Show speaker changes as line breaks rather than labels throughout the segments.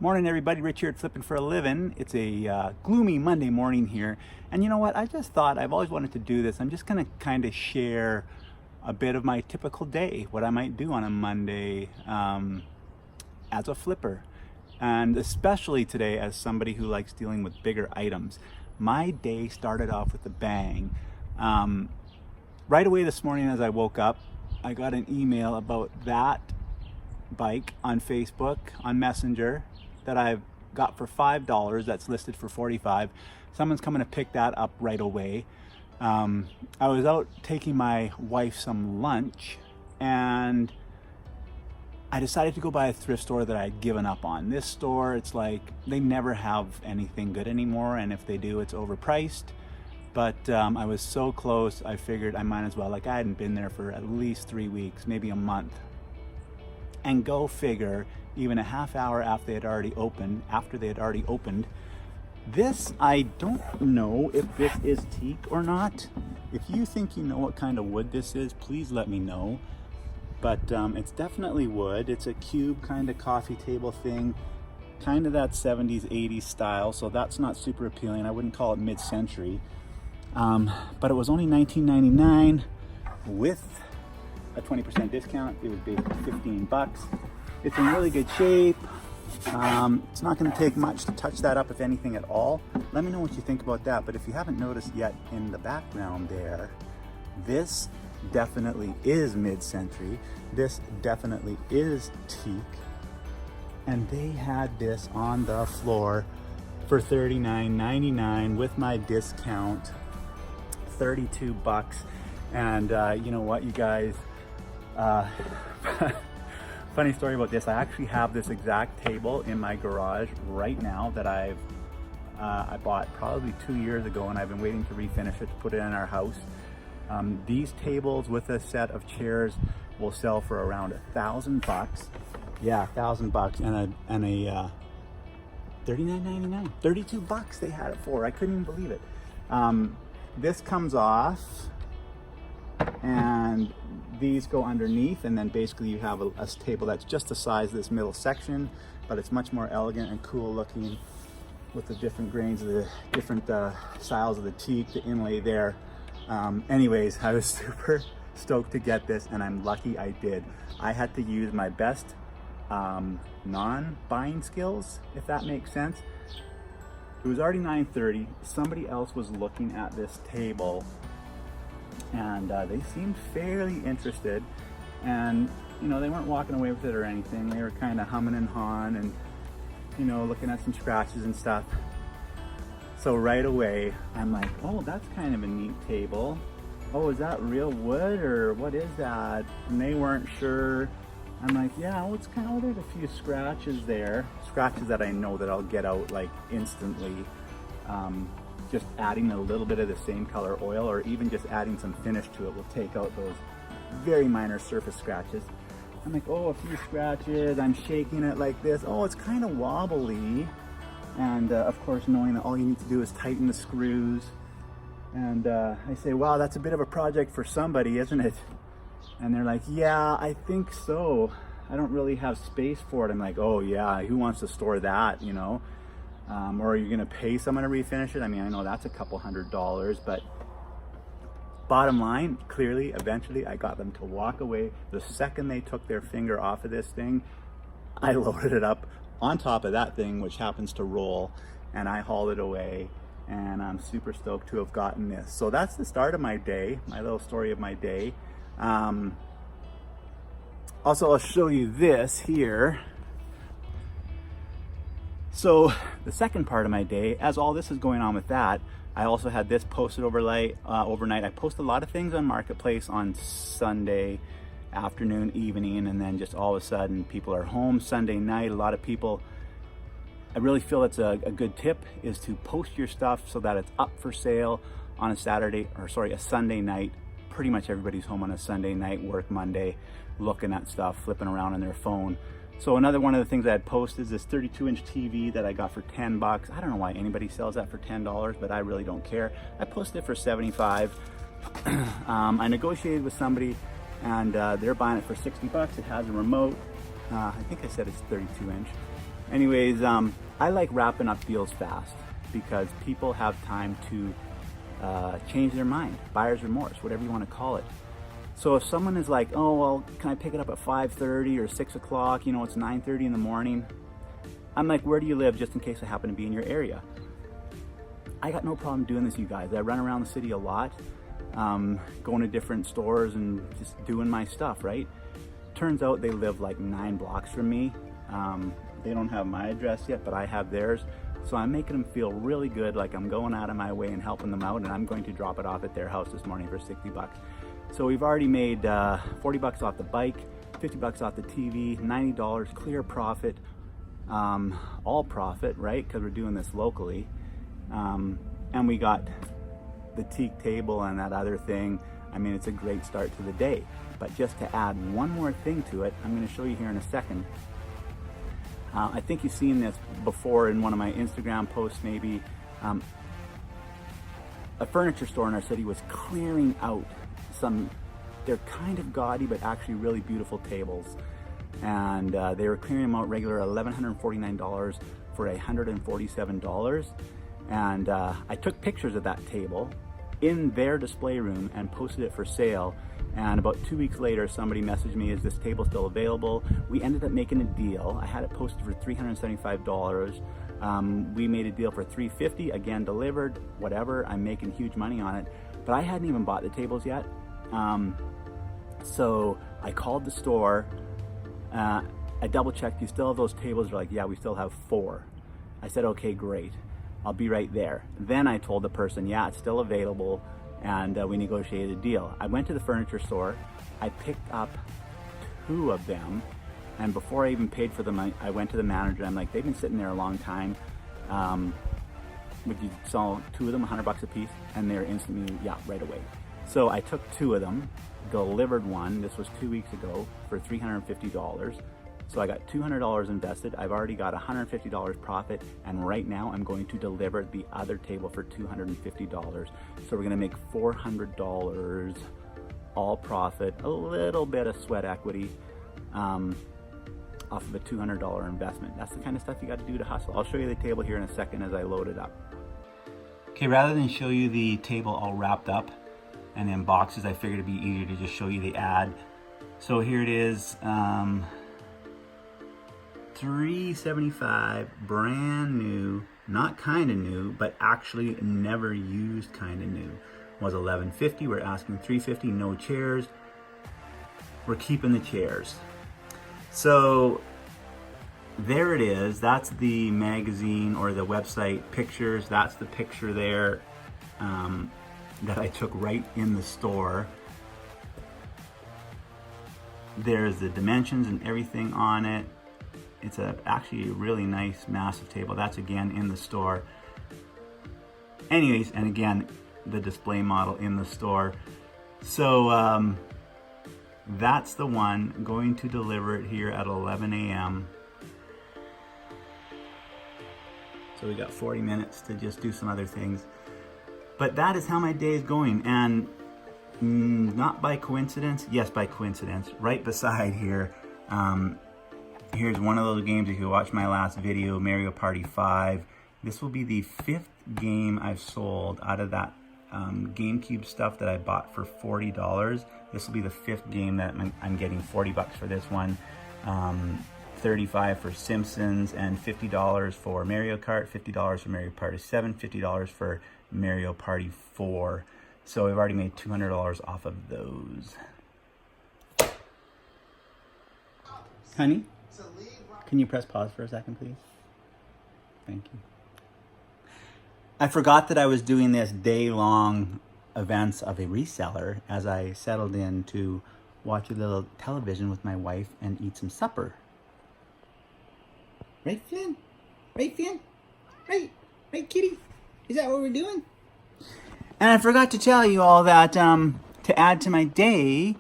Morning everybody, Rich here at Flipping for a Living. It's a gloomy Monday morning here. And you know what, I just thought, I've always wanted to do this. I'm just gonna kind of share a bit of my typical day, what I might do on a Monday as a flipper. And especially today as somebody who likes dealing with bigger items. My day started off with a bang. Right away this morning as I woke up, I got an email about that bike on Facebook, on Messenger, that I've got for $5 that's listed for $45. Someone's coming to pick that up right away. I was out taking my wife some lunch and I decided to go by a thrift store that I'd given up on. This store, it's like they never have anything good anymore, and if they do, it's overpriced. But I was so close, I figured I might as well. Like, I hadn't been there for at least 3 weeks, maybe a month. And go figure, even a half hour after they had already opened, this, I don't know if this is teak or not. If you think you know what kind of wood this is, please let me know. But it's definitely wood. It's a cube kind of coffee table thing, kind of that 70s, 80s style, so that's not super appealing. I wouldn't call it mid-century. But it was only $19.99 with a 20% discount. It was basically 15 bucks. It's in really good shape. It's not going to take much to touch that up, if anything at all. Let me know what you think about that. But if you haven't noticed yet, in the background there, this definitely is mid-century. This definitely is teak. And they had this on the floor for $39.99 with my discount, 32 bucks. And you know what, you guys, funny story about this, I actually have this exact table in my garage right now that I bought probably 2 years ago, and I've been waiting to refinish it to put it in our house. These tables with a set of chairs will sell for around $1,000. Yeah, $1,000, and a $39.99, 32 bucks they had it for. I couldn't even believe it. This comes off, and these go underneath, and then basically you have a table that's just the size of this middle section, but it's much more elegant and cool looking with the different grains of the different styles of the teak, the inlay there. Anyways, I was super stoked to get this, and I'm lucky I did. I had to use my best non-buying skills, if that makes sense. It was already 9:30. Somebody else was looking at this table, and they seemed fairly interested, and you know, they weren't walking away with it or anything. They were kind of humming and hawing and, you know, looking at some scratches and stuff. So right away I'm like, oh, that's kind of a neat table. Oh, is that real wood or what is that? And they weren't sure. I'm like, yeah, well, it's kind of, there's a few scratches there, scratches that I know that I'll get out like instantly. Just adding a little bit of the same color oil, or even just adding some finish to it, will take out those very minor surface scratches. I'm like, oh, a few scratches. I'm shaking it like this. Oh, it's kind of wobbly. And of course, knowing that all you need to do is tighten the screws. And I say, wow, that's a bit of a project for somebody, isn't it? And they're like, yeah, I think so. I don't really have space for it. I'm like, oh yeah, who wants to store that, you know? Or are you gonna pay someone to refinish it? I mean, I know that's a couple $100, but bottom line, clearly, eventually I got them to walk away. The second they took their finger off of this thing, I loaded it up on top of that thing, which happens to roll, and I hauled it away, and I'm super stoked to have gotten this. So that's the start of my day, my little story of my day. Also, I'll show you this here. So the second part of my day, as all this is going on with that, I also had this posted overnight. I post a lot of things on Marketplace on Sunday afternoon, evening, and then just all of a sudden people are home Sunday night. A lot of people, I really feel it's a good tip is to post your stuff so that it's up for sale on a Sunday night. Pretty much everybody's home on a Sunday night, work Monday, looking at stuff, flipping around on their phone. So another one of the things I had posted is this 32-inch TV that I got for 10 bucks. I don't know why anybody sells that for $10, but I really don't care. I posted it for 75. I negotiated with somebody, and they're buying it for 60 bucks. It has a remote. I think I said it's 32 inch. Anyways, I like wrapping up deals fast because people have time to change their mind, buyer's remorse, whatever you want to call it. So if someone is like, oh, well, can I pick it up at 5:30 or 6 o'clock? You know, it's 9:30 in the morning. I'm like, where do you live, just in case I happen to be in your area? I got no problem doing this, you guys. I run around the city a lot, going to different stores and just doing my stuff, right? Turns out they live like 9 blocks from me. They don't have my address yet, but I have theirs. So I'm making them feel really good, like I'm going out of my way and helping them out, and I'm going to drop it off at their house this morning for 60 bucks. So we've already made 40 bucks off the bike, 50 bucks off the TV, $90 clear profit, all profit, right? Because we're doing this locally. And we got the Teak table and that other thing. I mean, it's a great start to the day. But just to add one more thing to it, I'm going to show you here in a second. I think you've seen this before in one of my Instagram posts maybe. A furniture store in our city was clearing out some, they're kind of gaudy but actually really beautiful tables. And they were clearing them out regular $1,149 for $147. And I took pictures of that table in their display room and posted it for sale. And about 2 weeks later, somebody messaged me, is this table still available? We ended up making a deal. I had it posted for $375. We made a deal for $350, again, delivered, whatever. I'm making huge money on it, but I hadn't even bought the tables yet. So I called the store. I double checked, you still have those tables? They're like, yeah, we still have 4. I said, okay, great. I'll be right there. Then I told the person, yeah, it's still available, and we negotiated a deal. I went to the furniture store, I picked up 2 of them, and before I even paid for them, I went to the manager. I'm like, they've been sitting there a long time. Would you sell 2 of them, 100 bucks a piece? And they're instantly, yeah, right away. So I took 2 of them, delivered one. This was 2 weeks ago for $350. So I got $200 invested. I've already got $150 profit, and right now I'm going to deliver the other table for $250. So we're gonna make $400 all profit, a little bit of sweat equity off of a $200 investment. That's the kind of stuff you got to do to hustle. I'll show you the table here in a second as I load it up. Okay, rather than show you the table all wrapped up and in boxes, I figured it'd be easier to just show you the ad. So here it is. $375, brand new, not kind of new, but actually never used kind of new. Was $11.50, we're asking $350, no chairs. We're keeping the chairs. So there it is, that's the magazine or the website pictures. That's the picture there that I took right in the store. There's the dimensions and everything on it. It's actually a really nice, massive table. That's again in the store. Anyways, and again, the display model in the store. So that's the one. Going to deliver it here at 11 a.m. So we got 40 minutes to just do some other things. But that is how my day is going. And not by coincidence, yes, by coincidence, right beside here, here's one of those games. If you watch my last video, Mario Party 5, this will be the 5th game I've sold out of that GameCube stuff that I bought for $40. This will be the 5th game that I'm getting 40 bucks for this one, 35 for Simpsons, and $50 for Mario Kart, $50 for Mario Party 7, $50 for Mario Party 4. So I've already made $200 off of those. Honey? Can you press pause for a second, please? Thank you. I forgot that I was doing this day-long events of a reseller as I settled in to watch a little television with my wife and eat some supper. Right, Finn? Right, Finn? Right? Right, kitty? Is that what we're doing? And I forgot to tell you all that to add to my day,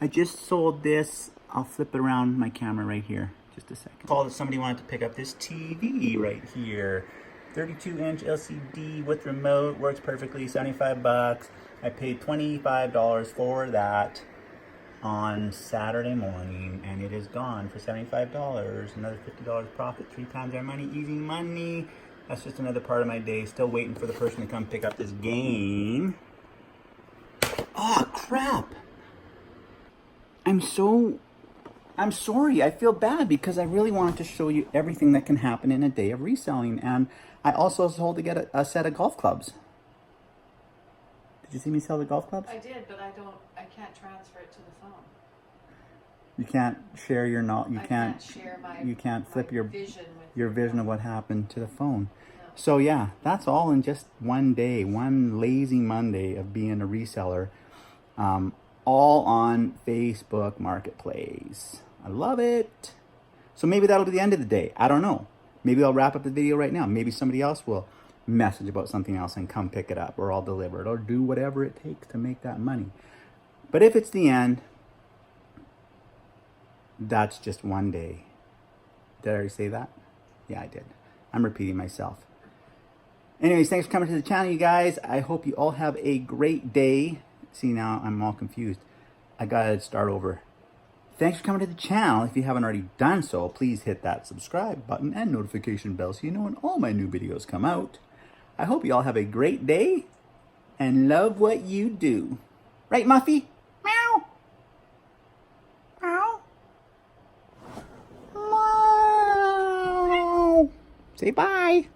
I just sold this. I'll flip it around my camera right here. Just a second. Called that somebody wanted to pick up this TV right here. 32-inch LCD with remote, works perfectly, 75 bucks. I paid $25 for that. on Saturday morning, and it is gone for $75. Another $50 profit, 3 times our money, easy money. That's just another part of my day. Still waiting for the person to come pick up this game. Oh, crap. I'm sorry. I feel bad because I really wanted to show you everything that can happen in a day of reselling. And I also was told to get a set of golf clubs. Did you see me sell the golf clubs?
I did, but I can't transfer it to the phone.
You can't share your
I can't share
you can't flip your
vision
vision of what happened to the phone.
No.
So yeah, that's all in just one day, one lazy Monday of being a reseller, all on Facebook Marketplace. I love it. So maybe that'll be the end of the day. I don't know. Maybe I'll wrap up the video right now. Maybe somebody else will message about something else and come pick it up, or I'll deliver it, or do whatever it takes to make that money. But if it's the end, that's just one day. Did I already say that? Yeah, I did. I'm repeating myself. Anyways, thanks for coming to the channel, you guys. I hope you all have a great day. See, now I'm all confused. I gotta start over. Thanks for coming to the channel. If you haven't already done so, please hit that subscribe button and notification bell so you know when all my new videos come out. I hope you all have a great day and love what you do. Right, Muffy? Meow. Meow. Meow. Say bye.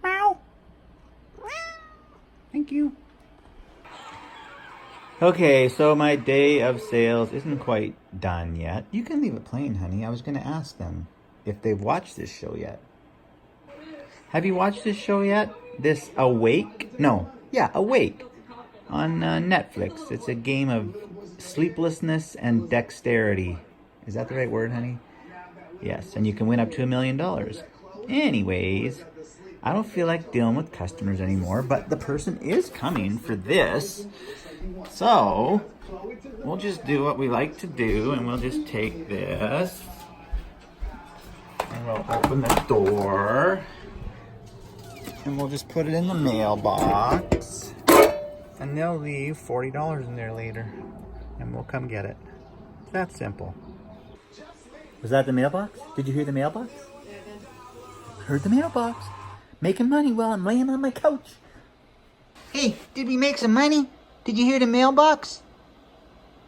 Meow. Thank you. Okay, so my day of sales isn't quite done yet. You can leave it playing, honey. I was going to ask them if they've watched this show yet. Have you watched this show yet? This Awake? No. Yeah, Awake. On Netflix. It's a game of sleeplessness and dexterity. Is that the right word, honey? Yes, and you can win up to $1 million. Anyways, I don't feel like dealing with customers anymore, but the person is coming for this. So, we'll just do what we like to do, and we'll just take this, and we'll open the door, and we'll just put it in the mailbox, and they'll leave $40 in there later, and we'll come get it. It's that simple. Was that the mailbox? Did you hear the mailbox?
Yeah, I did.
Heard the mailbox. Making money while I'm laying on my couch. Hey, did we make some money? Did you hear the mailbox?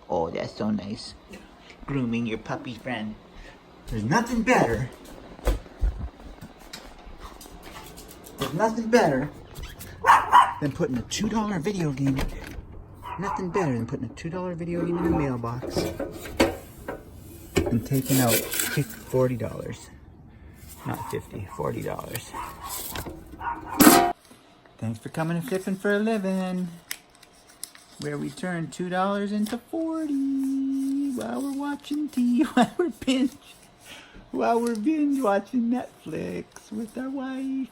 Oh, that's so nice. Grooming your puppy friend. There's nothing better. Than putting a $2 video game. Nothing better than putting a $2 video game in the mailbox and taking out $40. Not $50, $40. Thanks for coming and flipping for a living, where we turn $2 into 40 while we're watching TV, while we're binge watching Netflix with our wife.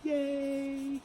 Yay!